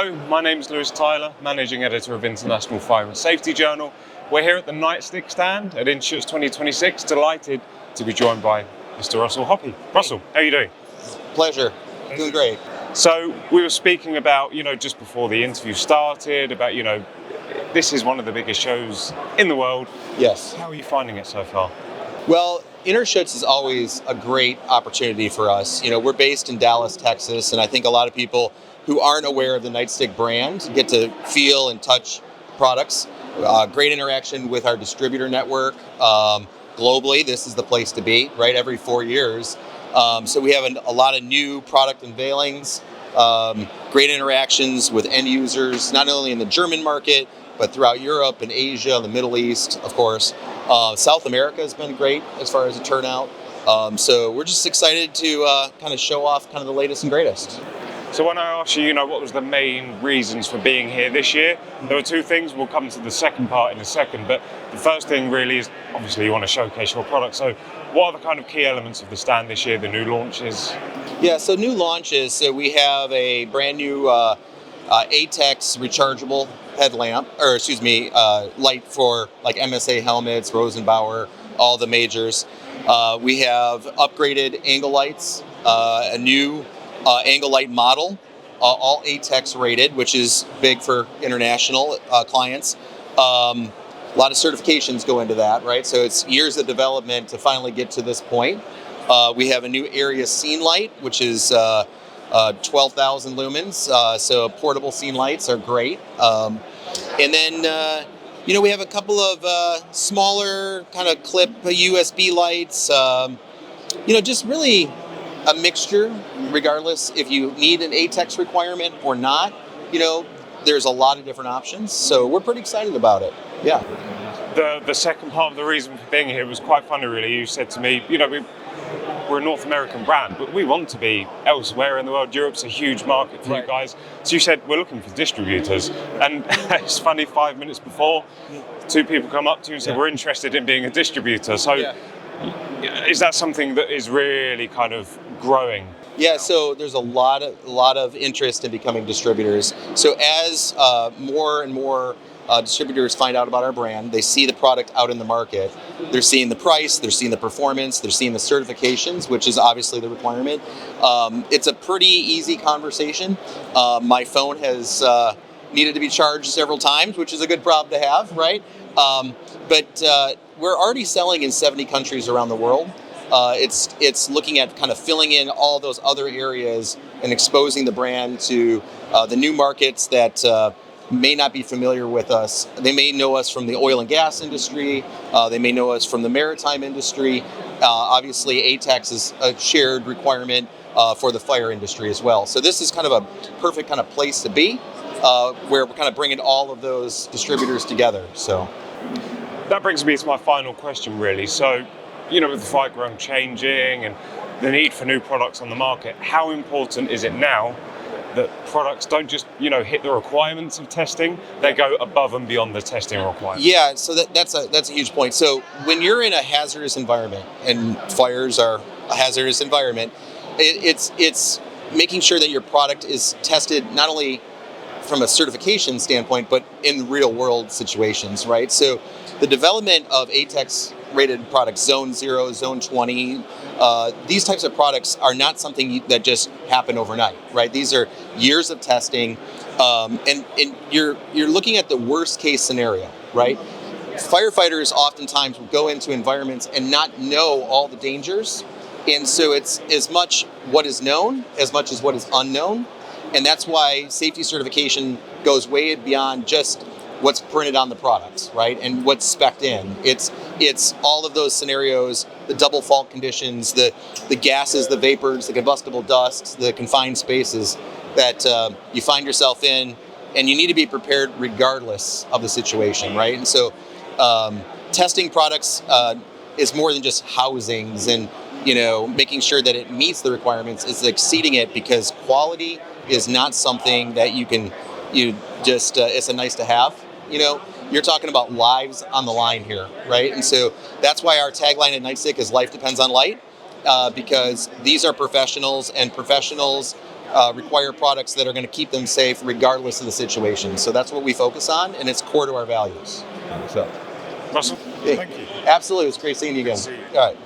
Hello, my name is Lewis Tyler, Managing Editor of International Fire and Safety Journal. We're here at the Nightstick stand at Interschutz 2026, delighted to be joined by Mr. Russell Hoppe. Russell, how are you doing? Pleasure. Doing great. So we were speaking about, just before the interview started, about, this is one of the biggest shows in the world. Yes. How are you finding it so far? Well, Interschutz is always a great opportunity for us. We're based in Dallas, Texas, and I think a lot of people who aren't aware of the Nightstick brand get to feel and touch products. Great interaction with our distributor network. Globally, this is the place to be, right? Every 4 years. So we have a lot of new product unveilings, great interactions with end users, not only in the German market, but throughout Europe and Asia, the Middle East, of course. South America has been great as far as the turnout. So we're just excited to kind of show off kind of the latest and greatest. So when I asked you, what was the main reasons for being here this year, there were two things. We'll come to the second part in a second, but the first thing really is, obviously, you want to showcase your product. So what are the kind of key elements of the stand this year, the new launches? Yeah, so new launches. So we have a brand new ATEX rechargeable headlamp, light for like MSA helmets, Rosenbauer, all the majors. We have upgraded angle lights, a new angle light model, all ATEX-rated, which is big for international clients. A lot of certifications go into that, right? So it's years of development to finally get to this point. We have a new area scene light, which is 12,000 lumens. So portable scene lights are great. And then, we have a couple of smaller kind of clip USB lights. Just really a mixture, regardless if you need an ATEX requirement or not. There's a lot of different options. So we're pretty excited about it. Yeah. The second part of the reason for being here was quite funny, really. You said to me, we're a North American brand, but we want to be elsewhere in the world. Europe's a huge market for you guys. So you said, we're looking for distributors. And it's funny, 5 minutes before, two people come up to you and said, we're interested in being a distributor. So is that something that is really kind of growing? Yeah, so there's a lot of interest in becoming distributors. So as more and more distributors find out about our brand, they see the product out in the market. They're seeing the price, they're seeing the performance, they're seeing the certifications, which is obviously the requirement. It's a pretty easy conversation. My phone has needed to be charged several times, which is a good problem to have, right? But we're already selling in 70 countries around the world. It's looking at kind of filling in all those other areas and exposing the brand to the new markets that may not be familiar with us. They may know us from the oil and gas industry. They may know us from the maritime industry. Obviously, ATEX is a shared requirement for the fire industry as well. So this is kind of a perfect kind of place to be, where we're kind of bringing all of those distributors together. So that brings me to my final question, really. So, with the fight ground changing and the need for new products on the market, how important is it now that products don't just, hit the requirements of testing, they go above and beyond the testing requirements? Yeah, so that's a huge point. So when you're in a hazardous environment, and fires are a hazardous environment, it's making sure that your product is tested not only from a certification standpoint, but in real world situations, right? So the development of ATEX-rated products, Zone 0, Zone 20, these types of products are not something that just happen overnight, right? These are years of testing, and you're looking at the worst case scenario, right? Firefighters oftentimes will go into environments and not know all the dangers, and so it's as much what is known as much as what is unknown, and that's why safety certification goes way beyond just what's printed on the product, right? And what's spec'd in. It's all of those scenarios, the double fault conditions, the gases, the vapors, the combustible dusts, the confined spaces that you find yourself in, and you need to be prepared regardless of the situation, right? And so testing products is more than just housings and making sure that it meets the requirements. It's exceeding it, because quality is not something that it's a nice to have. You're talking about lives on the line here, right? And so that's why our tagline at Nightstick is "Life depends on light," because these are professionals, and professionals require products that are going to keep them safe regardless of the situation. So that's what we focus on, and it's core to our values. So, Russell, hey, thank you. Absolutely, it's great seeing you again. See you. All right.